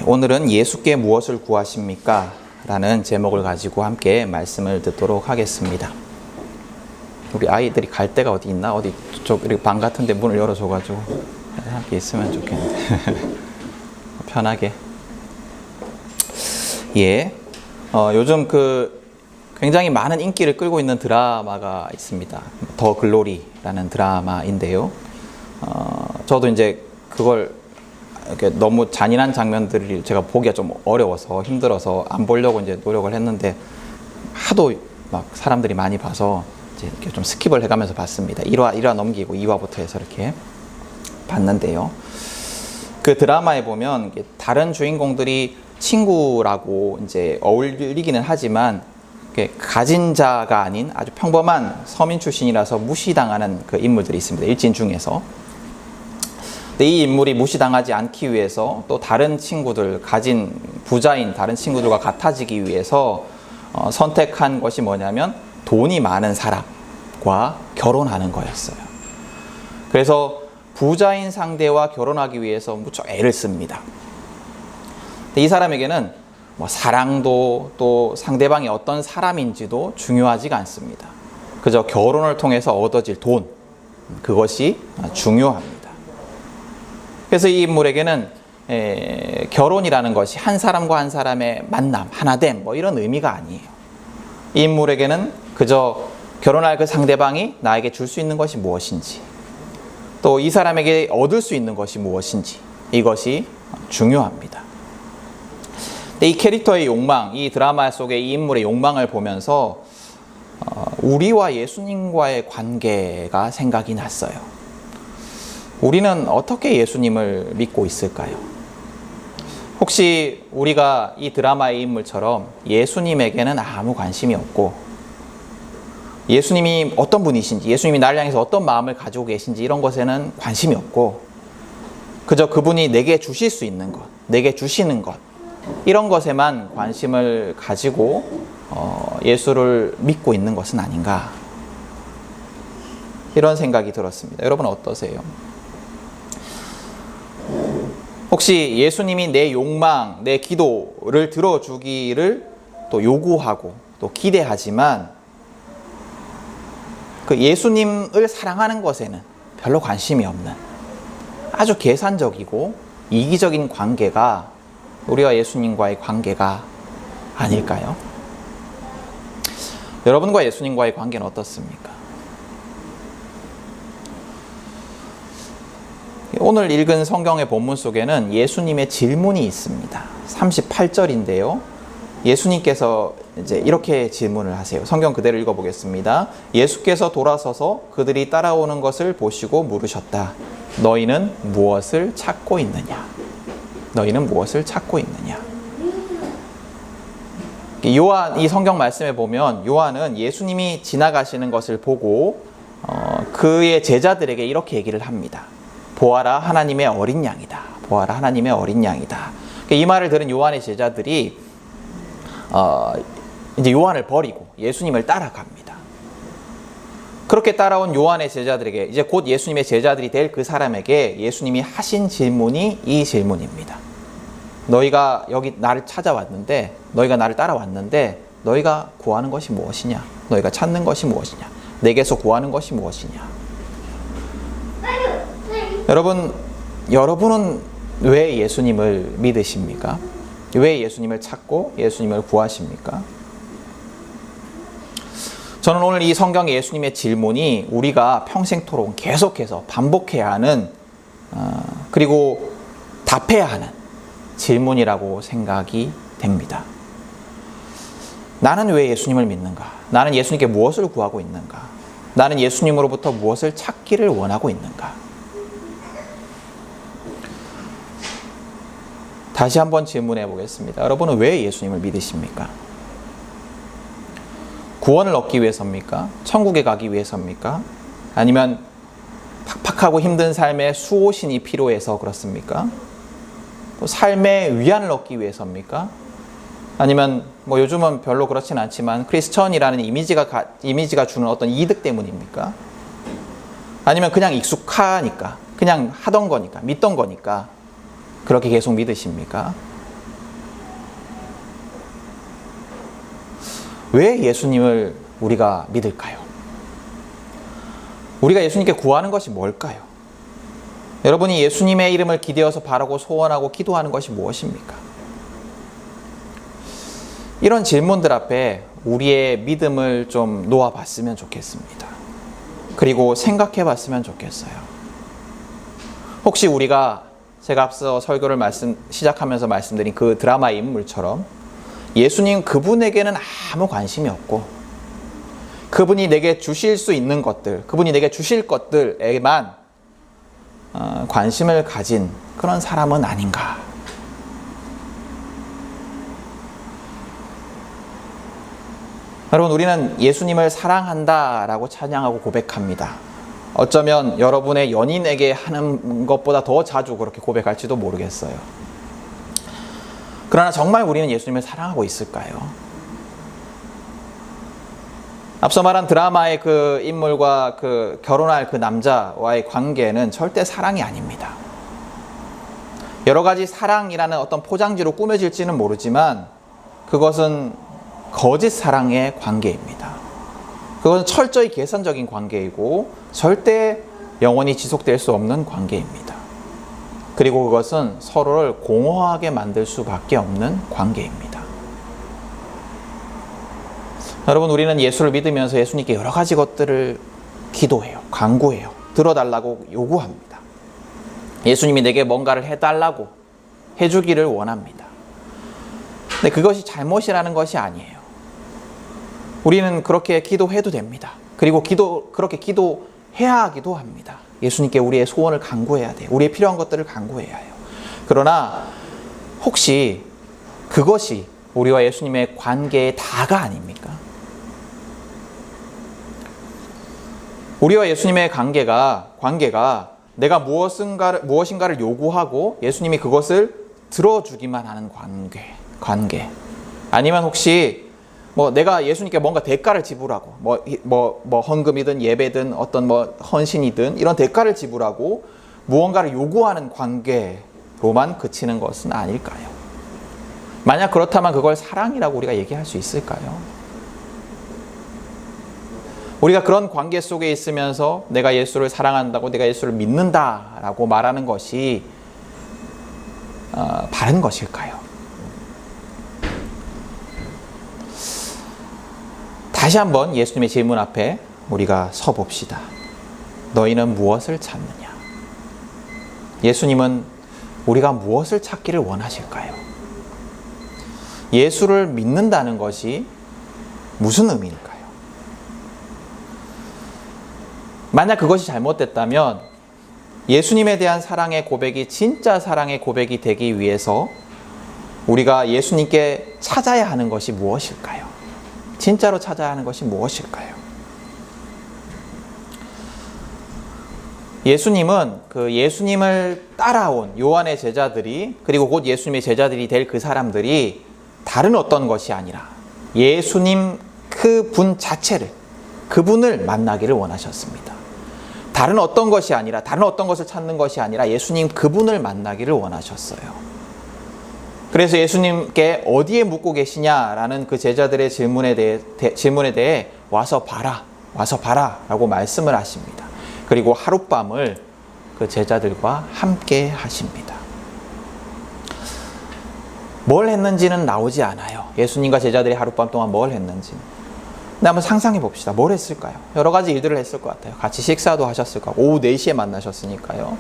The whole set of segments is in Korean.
오늘은 예수께 무엇을 구하십니까? 라는 제목을 가지고 함께 말씀을 듣도록 하겠습니다. 우리 아이들이 갈 데가 어디 있나? 어디 이렇게 방 같은 데 문을 열어줘가지고 함께 있으면 좋겠는데. 편하게. 요즘 굉장히 많은 인기를 끌고 있는 드라마가 있습니다. 더 글로리라는 드라마인데요. 저도 이제 그걸 이렇게 너무 잔인한 장면들을 제가 보기가 좀 어려워서 힘들어서 안 보려고 이제 노력을 했는데 하도 막 사람들이 많이 봐서 이제 이렇게 좀 스킵을 해가면서 봤습니다. 1화 넘기고 2화부터 해서 이렇게 봤는데요. 그 드라마에 보면 다른 주인공들이 친구라고 이제 어울리기는 하지만 가진 자가 아닌 아주 평범한 서민 출신이라서 무시당하는 그 인물들이 있습니다. 일진 중에서. 근데 이 인물이 무시당하지 않기 위해서 또 다른 친구들, 가진 부자인 다른 친구들과 같아지기 위해서 선택한 것이 뭐냐면 돈이 많은 사람과 결혼하는 거였어요. 그래서 부자인 상대와 결혼하기 위해서 무척 애를 씁니다. 근데 이 사람에게는 사랑도 또 상대방이 어떤 사람인지도 중요하지가 않습니다. 그저 결혼을 통해서 얻어질 돈, 그것이 중요합니다. 그래서 이 인물에게는 결혼이라는 것이 한 사람과 한 사람의 만남, 하나됨 이런 의미가 아니에요. 이 인물에게는 그저 결혼할 그 상대방이 나에게 줄 수 있는 것이 무엇인지, 또 이 사람에게 얻을 수 있는 것이 무엇인지, 이것이 중요합니다. 근데 이 캐릭터의 욕망, 이 드라마 속의 이 인물의 욕망을 보면서 우리와 예수님과의 관계가 생각이 났어요. 우리는 어떻게 예수님을 믿고 있을까요? 혹시 우리가 이 드라마의 인물처럼 예수님에게는 아무 관심이 없고 예수님이 어떤 분이신지, 예수님이 나를 향해서 어떤 마음을 가지고 계신지 이런 것에는 관심이 없고 그저 그분이 내게 주실 수 있는 것, 내게 주시는 것, 이런 것에만 관심을 가지고 예수를 믿고 있는 것은 아닌가, 이런 생각이 들었습니다. 여러분 어떠세요? 혹시 예수님이 내 욕망, 내 기도를 들어주기를 또 요구하고 또 기대하지만 그 예수님을 사랑하는 것에는 별로 관심이 없는 아주 계산적이고 이기적인 관계가 우리와 예수님과의 관계가 아닐까요? 여러분과 예수님과의 관계는 어떻습니까? 오늘 읽은 성경의 본문 속에는 예수님의 질문이 있습니다. 38절인데요. 예수님께서 이제 이렇게 질문을 하세요. 성경 그대로 읽어보겠습니다. 예수께서 돌아서서 그들이 따라오는 것을 보시고 물으셨다. 너희는 무엇을 찾고 있느냐? 너희는 무엇을 찾고 있느냐? 요한, 이 성경 말씀에 보면 요한은 예수님이 지나가시는 것을 보고 그의 제자들에게 이렇게 얘기를 합니다. 보아라, 하나님의 어린 양이다. 보아라, 하나님의 어린 양이다. 이 말을 들은 요한의 제자들이 이제 요한을 버리고 예수님을 따라갑니다. 그렇게 따라온 요한의 제자들에게, 이제 곧 예수님의 제자들이 될 그 사람에게 예수님이 하신 질문이 이 질문입니다. 너희가 여기 나를 찾아왔는데, 너희가 나를 따라왔는데 너희가 구하는 것이 무엇이냐? 너희가 찾는 것이 무엇이냐? 내게서 구하는 것이 무엇이냐? 여러분은 왜 예수님을 믿으십니까? 왜 예수님을 찾고 예수님을 구하십니까? 저는 오늘 이 성경의 예수님의 질문이 우리가 평생토록 계속해서 반복해야 하는 그리고 답해야 하는 질문이라고 생각이 됩니다. 나는 왜 예수님을 믿는가? 나는 예수님께 무엇을 구하고 있는가? 나는 예수님으로부터 무엇을 찾기를 원하고 있는가? 다시 한번 질문해 보겠습니다. 여러분은 왜 예수님을 믿으십니까? 구원을 얻기 위해서입니까? 천국에 가기 위해서입니까? 아니면 팍팍하고 힘든 삶에 수호신이 필요해서 그렇습니까? 또 삶의 위안을 얻기 위해서입니까? 아니면 요즘은 별로 그렇진 않지만 크리스천이라는 이미지가 주는 어떤 이득 때문입니까? 아니면 그냥 익숙하니까, 그냥 하던 거니까, 믿던 거니까 그렇게 계속 믿으십니까? 왜 예수님을 우리가 믿을까요? 우리가 예수님께 구하는 것이 뭘까요? 여러분이 예수님의 이름을 기대어서 바라고 소원하고 기도하는 것이 무엇입니까? 이런 질문들 앞에 우리의 믿음을 좀 놓아봤으면 좋겠습니다. 그리고 생각해봤으면 좋겠어요. 혹시 우리가 제가 앞서 설교를 시작하면서 말씀드린 그 드라마의 인물처럼 예수님 그분에게는 아무 관심이 없고 그분이 내게 주실 수 있는 것들, 그분이 내게 주실 것들에만 관심을 가진 그런 사람은 아닌가? 여러분, 우리는 예수님을 사랑한다라고 찬양하고 고백합니다. 어쩌면 여러분의 연인에게 하는 것보다 더 자주 그렇게 고백할지도 모르겠어요. 그러나 정말 우리는 예수님을 사랑하고 있을까요? 앞서 말한 드라마의 그 인물과 그 결혼할 그 남자와의 관계는 절대 사랑이 아닙니다. 여러 가지 사랑이라는 어떤 포장지로 꾸며질지는 모르지만 그것은 거짓 사랑의 관계입니다. 그것은 철저히 계산적인 관계이고 절대 영원히 지속될 수 없는 관계입니다. 그리고 그것은 서로를 공허하게 만들 수밖에 없는 관계입니다. 여러분, 우리는 예수를 믿으면서 예수님께 여러 가지 것들을 기도해요. 간구해요. 들어달라고 요구합니다. 예수님이 내게 뭔가를 해달라고 해주기를 원합니다. 근데 그것이 잘못이라는 것이 아니에요. 우리는 그렇게 기도해도 됩니다. 그리고 그렇게 기도해야 하기도 합니다. 예수님께 우리의 소원을 간구해야 돼요. 우리의 필요한 것들을 간구해야 해요. 그러나 혹시 그것이 우리와 예수님의 관계의 다가 아닙니까? 우리와 예수님의 관계가 내가 무엇인가를 요구하고 예수님이 그것을 들어주기만 하는 관계. 아니면 혹시 내가 예수님께 뭔가 대가를 지불하고 헌금이든 예배든 어떤 헌신이든 이런 대가를 지불하고 무언가를 요구하는 관계로만 그치는 것은 아닐까요? 만약 그렇다면 그걸 사랑이라고 우리가 얘기할 수 있을까요? 우리가 그런 관계 속에 있으면서 내가 예수를 사랑한다고 내가 예수를 믿는다라고 말하는 것이 바른 것일까요? 다시 한번 예수님의 질문 앞에 우리가 서봅시다. 너희는 무엇을 찾느냐? 예수님은 우리가 무엇을 찾기를 원하실까요? 예수를 믿는다는 것이 무슨 의미일까요? 만약 그것이 잘못됐다면 예수님에 대한 사랑의 고백이 진짜 사랑의 고백이 되기 위해서 우리가 예수님께 찾아야 하는 것이 무엇일까요? 진짜로 찾아야 하는 것이 무엇일까요? 예수님은 그 예수님을 따라온 요한의 제자들이 그리고 곧 예수님의 제자들이 될 그 사람들이 다른 어떤 것이 아니라 예수님 그분 자체를 그분을 만나기를 원하셨습니다. 다른 어떤 것이 아니라 다른 어떤 것을 찾는 것이 아니라 예수님 그분을 만나기를 원하셨어요. 그래서 예수님께 어디에 묻고 계시냐라는 그 제자들의 질문에 대해 와서 봐라 라고 말씀을 하십니다. 그리고 하룻밤을 그 제자들과 함께 하십니다. 뭘 했는지는 나오지 않아요. 예수님과 제자들이 하룻밤 동안 뭘 했는지는. 근데 한번 상상해 봅시다. 뭘 했을까요? 여러 가지 일들을 했을 것 같아요. 같이 식사도 하셨을 것 같고, 오후 4시에 만났으니까요.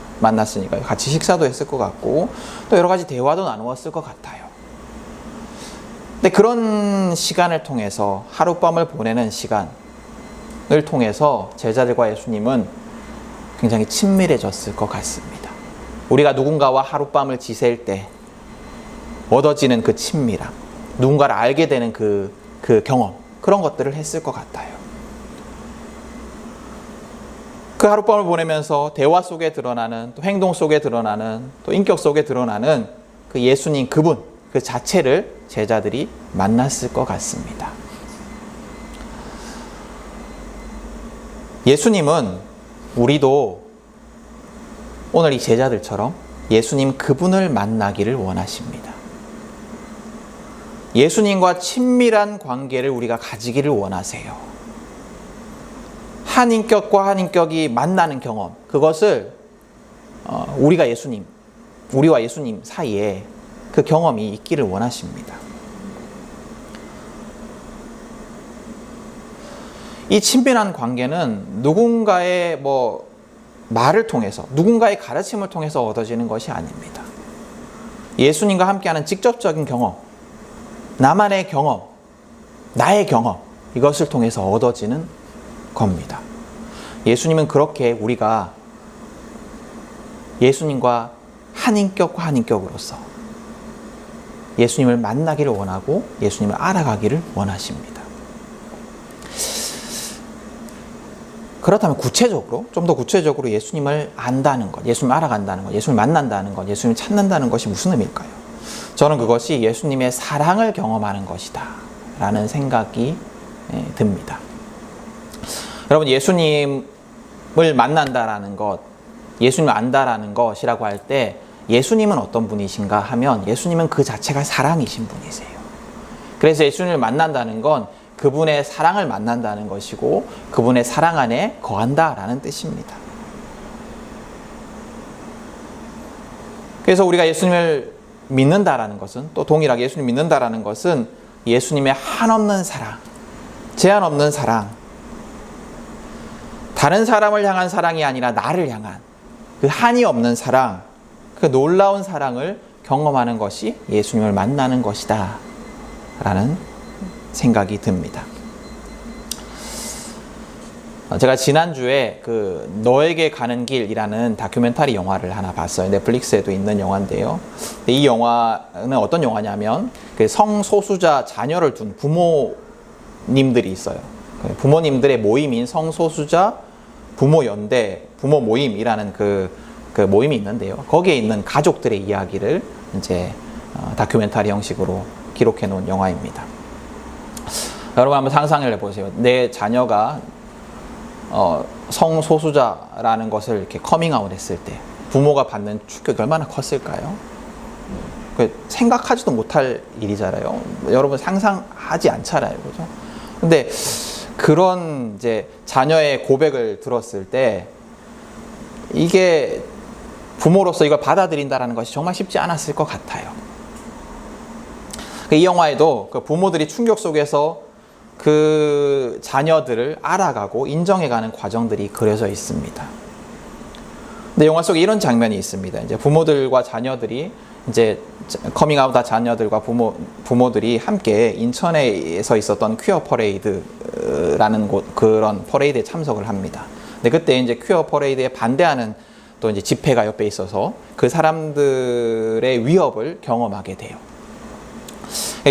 같이 식사도 했을 것 같고, 또 여러 가지 대화도 나누었을 것 같아요. 근데 그런 시간을 통해서, 하룻밤을 보내는 시간을 통해서 제자들과 예수님은 굉장히 친밀해졌을 것 같습니다. 우리가 누군가와 하룻밤을 지새일 때 얻어지는 그 친밀함, 누군가를 알게 되는 그 경험, 그런 것들을 했을 것 같아요. 그 하룻밤을 보내면서 대화 속에 드러나는, 또 행동 속에 드러나는, 또 인격 속에 드러나는 그 예수님 그분, 그 자체를 제자들이 만났을 것 같습니다. 예수님은 우리도 오늘 이 제자들처럼 예수님 그분을 만나기를 원하십니다. 예수님과 친밀한 관계를 우리가 가지기를 원하세요. 한 인격과 한 인격이 만나는 경험, 그것을 우리와 예수님 사이에 그 경험이 있기를 원하십니다. 이 친밀한 관계는 누군가의 말을 통해서, 누군가의 가르침을 통해서 얻어지는 것이 아닙니다. 예수님과 함께하는 직접적인 경험, 나만의 경험, 나의 경험, 이것을 통해서 얻어지는 겁니다. 예수님은 그렇게 우리가 예수님과 한 인격과 한 인격으로서 예수님을 만나기를 원하고 예수님을 알아가기를 원하십니다. 그렇다면 좀 더 구체적으로 예수님을 안다는 것, 예수님을 알아간다는 것, 예수님을 만난다는 것, 예수님을 찾는다는 것이 무슨 의미일까요? 저는 그것이 예수님의 사랑을 경험하는 것이다 라는 생각이 듭니다. 여러분, 예수님을 만난다라는 것, 예수님을 안다라는 것이라고 할 때 예수님은 어떤 분이신가 하면 예수님은 그 자체가 사랑이신 분이세요. 그래서 예수님을 만난다는 건 그분의 사랑을 만난다는 것이고 그분의 사랑 안에 거한다라는 뜻입니다. 그래서 우리가 예수님을 믿는다라는 것은, 또 동일하게 예수님 믿는다라는 것은 예수님의 한없는 사랑, 제한 없는 사랑, 다른 사람을 향한 사랑이 아니라 나를 향한 그 한이 없는 사랑, 그 놀라운 사랑을 경험하는 것이 예수님을 만나는 것이다 라는 생각이 듭니다. 제가 지난주에 너에게 가는 길이라는 다큐멘터리 영화를 하나 봤어요. 넷플릭스에도 있는 영화인데요. 이 영화는 어떤 영화냐면 성소수자 자녀를 둔 부모님들이 있어요. 부모님들의 모임인 성소수자 부모연대, 부모 모임이라는 그 모임이 있는데요. 거기에 있는 가족들의 이야기를 이제 다큐멘터리 형식으로 기록해 놓은 영화입니다. 여러분 한번 상상을 해보세요. 내 자녀가 성소수자라는 것을 이렇게 커밍아웃 했을 때 부모가 받는 충격이 얼마나 컸을까요? 생각하지도 못할 일이잖아요. 여러분 상상하지 않잖아요, 그죠? 근데 그런 이제 자녀의 고백을 들었을 때 이게 부모로서 이걸 받아들인다라는 것이 정말 쉽지 않았을 것 같아요. 이 영화에도 그 부모들이 충격 속에서 그 자녀들을 알아가고 인정해가는 과정들이 그려져 있습니다. 근데 영화 속에 이런 장면이 있습니다. 이제 부모들과 자녀들이 이제 커밍아웃한 자녀들과 부모들이 함께 인천에서 있었던 퀴어 퍼레이드라는 그런 퍼레이드에 참석을 합니다. 근데 그때 이제 퀴어 퍼레이드에 반대하는 또 이제 집회가 옆에 있어서 그 사람들의 위협을 경험하게 돼요.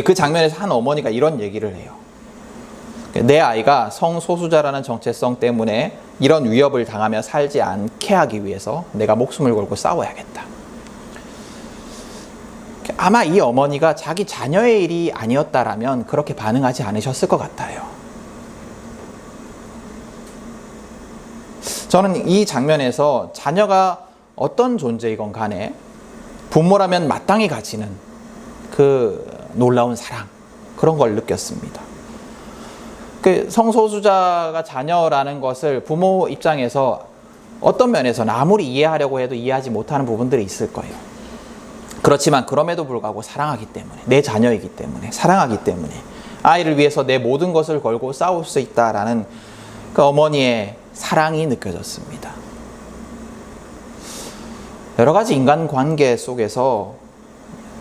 그 장면에서 한 어머니가 이런 얘기를 해요. 내 아이가 성소수자라는 정체성 때문에 이런 위협을 당하며 살지 않게 하기 위해서 내가 목숨을 걸고 싸워야겠다. 아마 이 어머니가 자기 자녀의 일이 아니었다라면 그렇게 반응하지 않으셨을 것 같아요. 저는 이 장면에서 자녀가 어떤 존재이건 간에 부모라면 마땅히 가지는 그 놀라운 사랑, 그런 걸 느꼈습니다. 그 성소수자가 자녀라는 것을 부모 입장에서 어떤 면에서는 아무리 이해하려고 해도 이해하지 못하는 부분들이 있을 거예요. 그렇지만 그럼에도 불구하고 사랑하기 때문에, 내 자녀이기 때문에, 사랑하기 때문에 아이를 위해서 내 모든 것을 걸고 싸울 수 있다라는 그 어머니의 사랑이 느껴졌습니다. 여러 가지 인간관계 속에서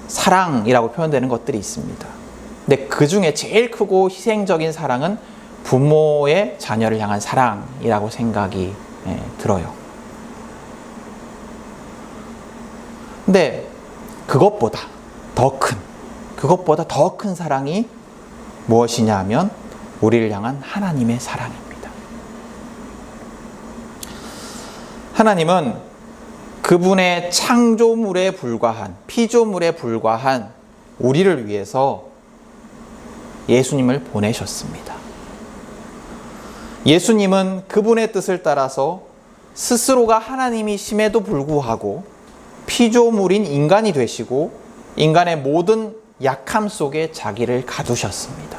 사랑이라고 표현되는 것들이 있습니다. 근데 그 중에 제일 크고 희생적인 사랑은 부모의 자녀를 향한 사랑이라고 생각이 들어요. 근데 그것보다 더 큰 사랑이 무엇이냐 하면 우리를 향한 하나님의 사랑입니다. 하나님은 그분의 창조물에 불과한, 피조물에 불과한 우리를 위해서 예수님을 보내셨습니다. 예수님은 그분의 뜻을 따라서 스스로가 하나님이심에도 불구하고 피조물인 인간이 되시고 인간의 모든 약함 속에 자기를 가두셨습니다.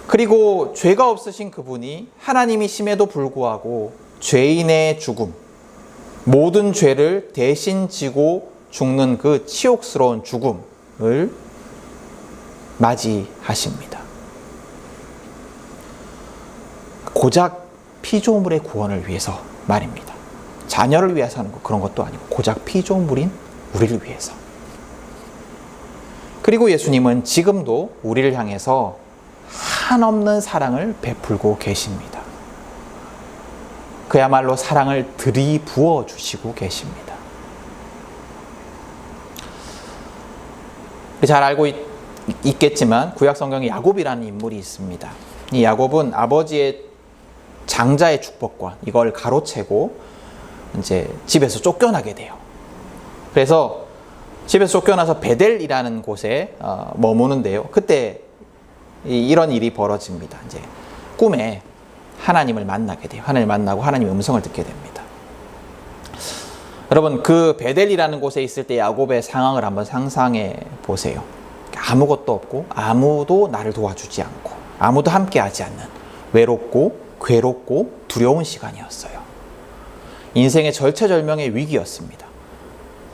그리고 죄가 없으신 그분이 하나님이심에도 불구하고 죄인의 죽음, 모든 죄를 대신 지고 죽는 그 치욕스러운 죽음을 맞이하십니다. 고작 피조물의 구원을 위해서 말입니다. 자녀를 위해서 하는 거 그런 것도 아니고 고작 피조물인 우리를 위해서. 그리고 예수님은 지금도 우리를 향해서 한없는 사랑을 베풀고 계십니다. 그야말로 사랑을 들이부어 주시고 계십니다. 잘 알고 있겠지만 구약 성경에 야곱이라는 인물이 있습니다. 이 야곱은 아버지의 장자의 축복과 이걸 가로채고 이제 집에서 쫓겨나게 돼요. 그래서 집에서 쫓겨나서 베델이라는 곳에 머무는데요. 그때 이런 일이 벌어집니다. 이제 꿈에 하나님을 만나게 돼요. 하나님을 만나고 하나님의 음성을 듣게 됩니다. 여러분, 그 베델이라는 곳에 있을 때 야곱의 상황을 한번 상상해 보세요. 아무것도 없고 아무도 나를 도와주지 않고 아무도 함께하지 않는 외롭고 괴롭고 두려운 시간이었어요. 인생의 절체절명의 위기였습니다.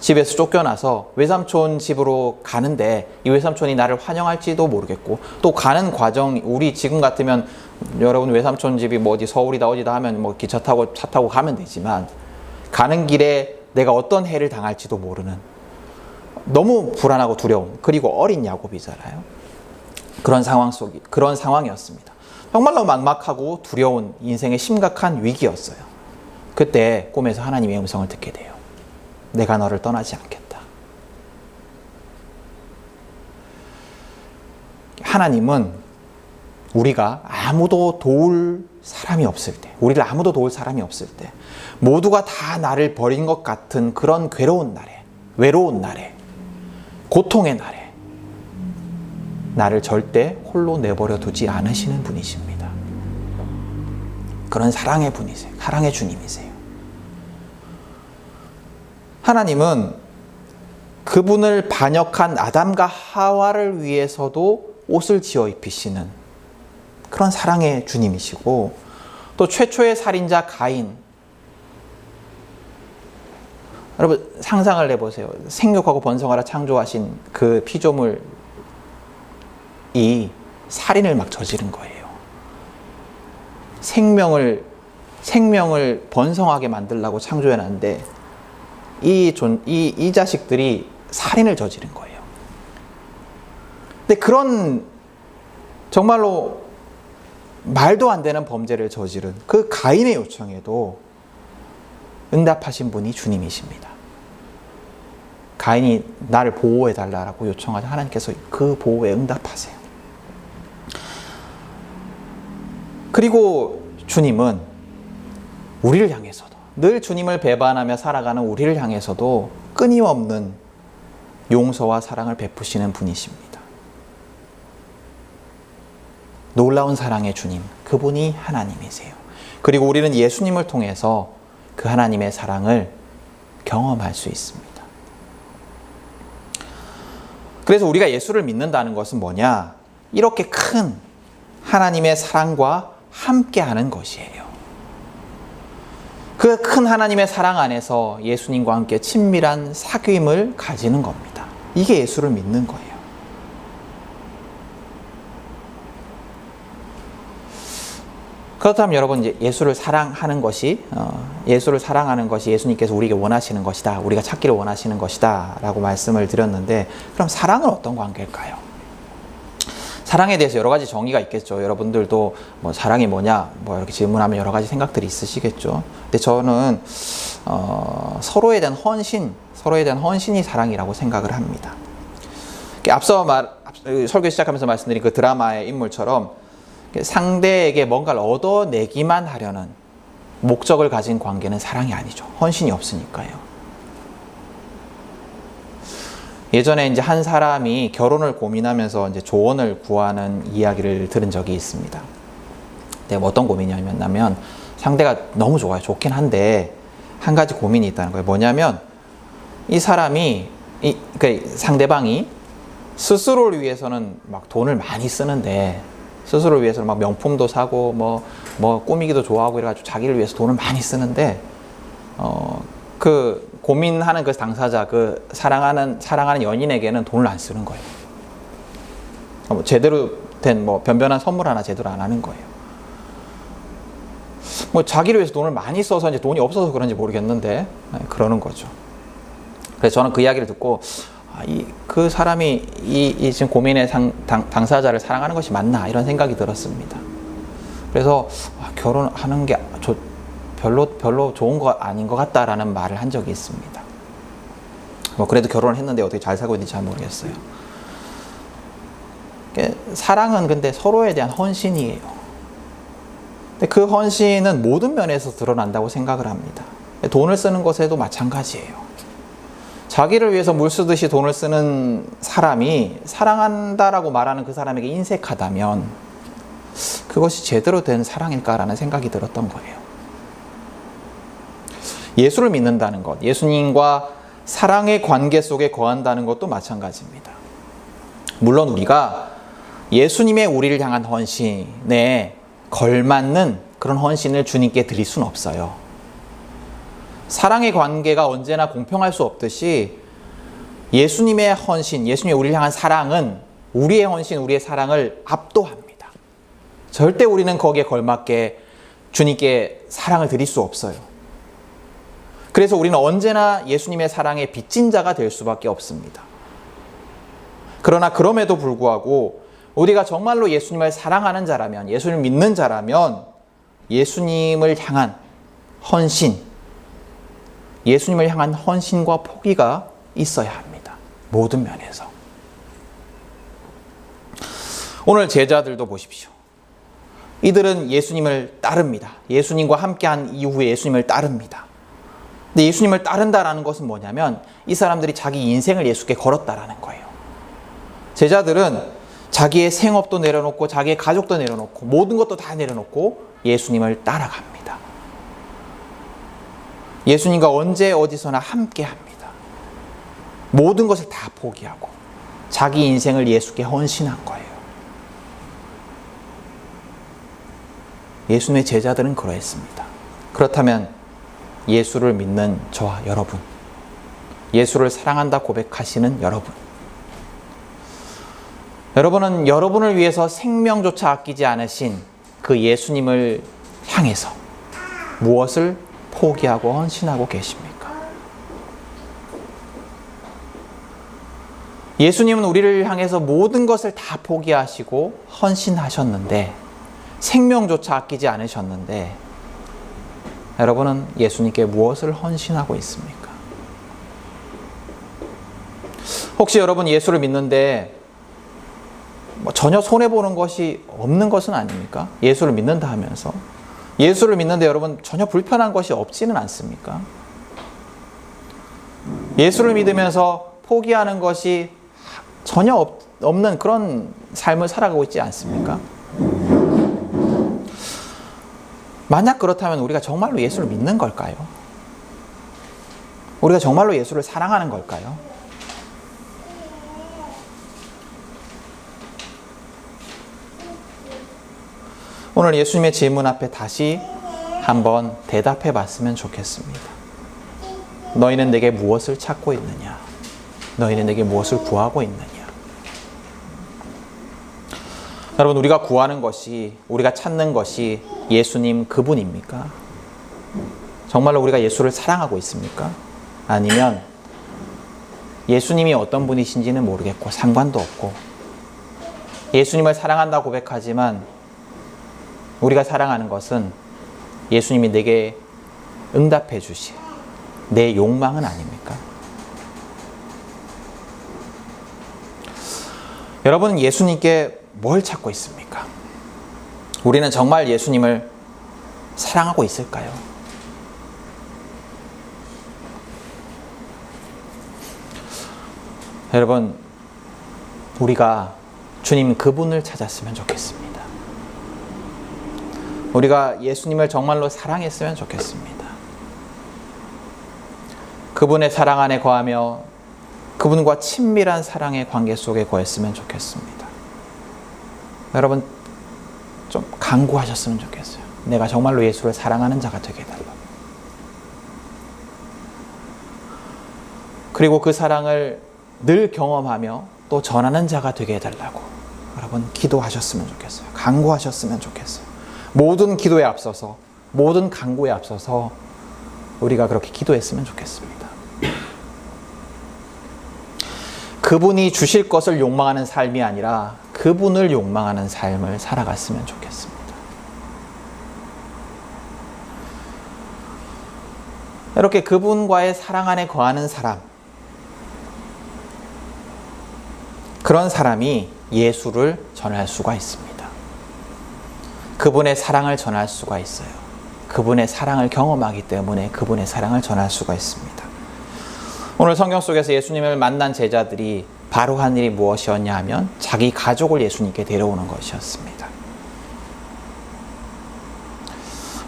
집에서 쫓겨나서 외삼촌 집으로 가는데 이 외삼촌이 나를 환영할지도 모르겠고 또 가는 과정, 우리 지금 같으면 여러분 외삼촌 집이 뭐 어디 서울이다 어디다 하면 뭐 기차 타고 차 타고 가면 되지만 가는 길에 내가 어떤 해를 당할지도 모르는 너무 불안하고 두려운, 그리고 어린 야곱이잖아요. 그런 상황이었습니다. 정말로 막막하고 두려운 인생의 심각한 위기였어요. 그때 꿈에서 하나님의 음성을 듣게 돼요. 내가 너를 떠나지 않겠다. 하나님은 우리가 아무도 도울 사람이 없을 때, 우리를 아무도 도울 사람이 없을 때, 모두가 다 나를 버린 것 같은 그런 괴로운 날에, 외로운 날에, 고통의 날에 나를 절대 홀로 내버려 두지 않으시는 분이십니다. 그런 사랑의 분이세요. 사랑의 주님이세요. 하나님은 그분을 반역한 아담과 하와를 위해서도 옷을 지어 입히시는 그런 사랑의 주님이시고, 또 최초의 살인자 가인, 여러분 상상을 해보세요. 생육하고 번성하라 창조하신 그 피조물이 살인을 막 저지른 거예요. 생명을 번성하게 만들려고 창조해놨는데 이 자식들이 살인을 저지른 거예요. 근데 그런 정말로 말도 안 되는 범죄를 저지른 그 가인의 요청에도 응답하신 분이 주님이십니다. 가인이 나를 보호해달라고 요청하자 하나님께서 그 보호에 응답하세요. 그리고 주님은 우리를 향해서도, 늘 주님을 배반하며 살아가는 우리를 향해서도 끊임없는 용서와 사랑을 베푸시는 분이십니다. 놀라운 사랑의 주님, 그분이 하나님이세요. 그리고 우리는 예수님을 통해서 그 하나님의 사랑을 경험할 수 있습니다. 그래서 우리가 예수를 믿는다는 것은 뭐냐? 이렇게 큰 하나님의 사랑과 함께하는 것이에요. 그 큰 하나님의 사랑 안에서 예수님과 함께 친밀한 사귐을 가지는 겁니다. 이게 예수를 믿는 거예요. 그렇다면 여러분, 이제 예수를 사랑하는 것이 예수님께서 우리에게 원하시는 것이다, 우리가 찾기를 원하시는 것이다 라고 말씀을 드렸는데, 그럼 사랑은 어떤 관계일까요? 사랑에 대해서 여러 가지 정의가 있겠죠. 여러분들도 뭐 사랑이 뭐냐 뭐 이렇게 질문하면 여러 가지 생각들이 있으시겠죠. 근데 저는 서로에 대한 헌신이 사랑이라고 생각을 합니다. 앞서 설교 시작하면서 말씀드린 그 드라마의 인물처럼 상대에게 뭔가를 얻어내기만 하려는 목적을 가진 관계는 사랑이 아니죠. 헌신이 없으니까요. 예전에 이제 한 사람이 결혼을 고민하면서 이제 조언을 구하는 이야기를 들은 적이 있습니다. 근데 어떤 고민이냐면, 상대가 너무 좋아요. 좋긴 한데 한 가지 고민이 있다는 거예요. 뭐냐면 이 사람이 그 상대방이 스스로를 위해서는 막 돈을 많이 쓰는데, 스스로를 위해서는 막 명품도 사고 뭐 꾸미기도 좋아하고 이래가지고 자기를 위해서 돈을 많이 쓰는데, 그 고민하는 그 당사자, 그 사랑하는 연인에게는 돈을 안 쓰는 거예요. 제대로 된 변변한 선물 하나 제대로 안 하는 거예요. 자기를 위해서 돈을 많이 써서 이제 돈이 없어서 그런지 모르겠는데, 그러는 거죠. 그래서 저는 그 이야기를 듣고, 그 사람이 이 지금 고민의 당사자를 사랑하는 것이 맞나, 이런 생각이 들었습니다. 그래서 결혼하는 게 별로 좋은 거 아닌 것 같다라는 말을 한 적이 있습니다. 그래도 결혼을 했는데 어떻게 잘 살고 있는지 잘 모르겠어요. 사랑은 근데 서로에 대한 헌신이에요. 근데 그 헌신은 모든 면에서 드러난다고 생각을 합니다. 돈을 쓰는 것에도 마찬가지예요. 자기를 위해서 물 쓰듯이 돈을 쓰는 사람이 사랑한다라고 말하는 그 사람에게 인색하다면 그것이 제대로 된 사랑일까라는 생각이 들었던 거예요. 예수를 믿는다는 것, 예수님과 사랑의 관계 속에 거한다는 것도 마찬가지입니다. 물론 우리가 예수님의 우리를 향한 헌신에 걸맞는 그런 헌신을 주님께 드릴 수는 없어요. 사랑의 관계가 언제나 공평할 수 없듯이 예수님의 헌신, 예수님의 우리를 향한 사랑은 우리의 헌신, 우리의 사랑을 압도합니다. 절대 우리는 거기에 걸맞게 주님께 사랑을 드릴 수 없어요. 그래서 우리는 언제나 예수님의 사랑에 빚진 자가 될 수밖에 없습니다. 그러나 그럼에도 불구하고 우리가 정말로 예수님을 사랑하는 자라면, 예수님을 믿는 자라면 예수님을 향한 헌신, 예수님을 향한 헌신과 포기가 있어야 합니다. 모든 면에서. 오늘 제자들도 보십시오. 이들은 예수님을 따릅니다. 예수님과 함께한 이후에 예수님을 따릅니다. 근데 예수님을 따른다라는 것은 뭐냐면 이 사람들이 자기 인생을 예수께 걸었다라는 거예요. 제자들은 자기의 생업도 내려놓고 자기의 가족도 내려놓고 모든 것도 다 내려놓고 예수님을 따라갑니다. 예수님과 언제 어디서나 함께 합니다. 모든 것을 다 포기하고 자기 인생을 예수께 헌신한 거예요. 예수님의 제자들은 그러했습니다. 그렇다면 예수를 믿는 저와 여러분, 예수를 사랑한다 고백하시는 여러분, 여러분은 여러분을 위해서 생명조차 아끼지 않으신 그 예수님을 향해서 무엇을 포기하고 헌신하고 계십니까? 예수님은 우리를 향해서 모든 것을 다 포기하시고 헌신하셨는데, 생명조차 아끼지 않으셨는데, 여러분은 예수님께 무엇을 헌신하고 있습니까? 혹시 여러분 예수를 믿는데 전혀 손해보는 것이 없는 것은 아닙니까? 예수를 믿는다 하면서. 예수를 믿는데 여러분 전혀 불편한 것이 없지는 않습니까? 예수를 믿으면서 포기하는 것이 전혀 없는 그런 삶을 살아가고 있지 않습니까? 만약 그렇다면 우리가 정말로 예수를 믿는 걸까요? 우리가 정말로 예수를 사랑하는 걸까요? 오늘 예수님의 질문 앞에 다시 한번 대답해 봤으면 좋겠습니다. 너희는 내게 무엇을 찾고 있느냐? 너희는 내게 무엇을 구하고 있느냐? 여러분, 우리가 구하는 것이, 우리가 찾는 것이 예수님 그분입니까? 정말로 우리가 예수를 사랑하고 있습니까? 아니면 예수님이 어떤 분이신지는 모르겠고 상관도 없고, 예수님을 사랑한다고 고백하지만 우리가 사랑하는 것은 예수님이 내게 응답해 주실 내 욕망은 아닙니까? 여러분은 예수님께 뭘 찾고 있습니까? 우리는 정말 예수님을 사랑하고 있을까요? 여러분, 우리가 주님 그분을 찾았으면 좋겠습니다. 우리가 예수님을 정말로 사랑했으면 좋겠습니다. 그분의 사랑 안에 거하며 그분과 친밀한 사랑의 관계 속에 거했으면 좋겠습니다. 여러분 좀 간구하셨으면 좋겠어요. 내가 정말로 예수를 사랑하는 자가 되게 해달라고. 그리고 그 사랑을 늘 경험하며 또 전하는 자가 되게 해달라고 여러분 기도하셨으면 좋겠어요. 간구하셨으면 좋겠어요. 모든 기도에 앞서서, 모든 간구에 앞서서 우리가 그렇게 기도했으면 좋겠습니다. 그분이 주실 것을 욕망하는 삶이 아니라 그분을 욕망하는 삶을 살아갔으면 좋겠습니다. 이렇게 그분과의 사랑 안에 거하는 사람, 그런 사람이 예수를 전할 수가 있습니다. 그분의 사랑을 전할 수가 있어요. 그분의 사랑을 경험하기 때문에 그분의 사랑을 전할 수가 있습니다. 오늘 성경 속에서 예수님을 만난 제자들이 바로 한 일이 무엇이었냐 하면 자기 가족을 예수님께 데려오는 것이었습니다.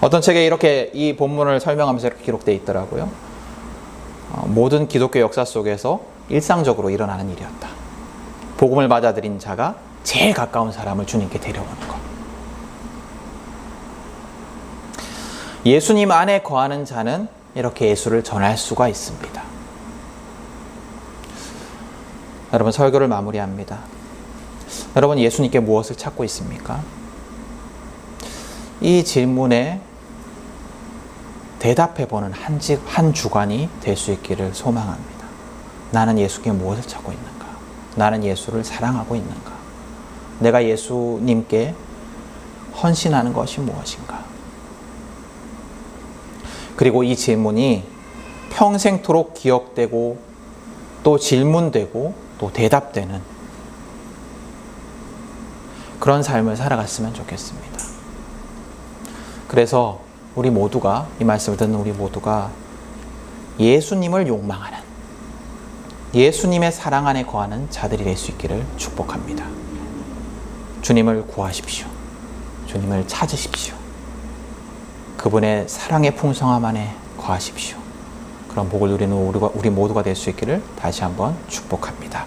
어떤 책에 이렇게 이 본문을 설명하면서 이렇게 기록되어 있더라고요. 모든 기독교 역사 속에서 일상적으로 일어나는 일이었다. 복음을 받아들인 자가 제일 가까운 사람을 주님께 데려오는 것. 예수님 안에 거하는 자는 이렇게 예수를 전할 수가 있습니다. 여러분 설교를 마무리합니다. 여러분 예수님께 무엇을 찾고 있습니까? 이 질문에 대답해보는 한 주간이 될 수 있기를 소망합니다. 나는 예수께 무엇을 찾고 있는가? 나는 예수를 사랑하고 있는가? 내가 예수님께 헌신하는 것이 무엇인가? 그리고 이 질문이 평생토록 기억되고 또 질문되고 또 대답되는 그런 삶을 살아갔으면 좋겠습니다. 그래서 우리 모두가, 이 말씀을 듣는 우리 모두가 예수님을 욕망하는, 예수님의 사랑 안에 거하는 자들이 될 수 있기를 축복합니다. 주님을 구하십시오. 주님을 찾으십시오. 그분의 사랑의 풍성함 안에 거하십시오. 그런 복을 누리는 우리 모두가 될 수 있기를 다시 한번 축복합니다.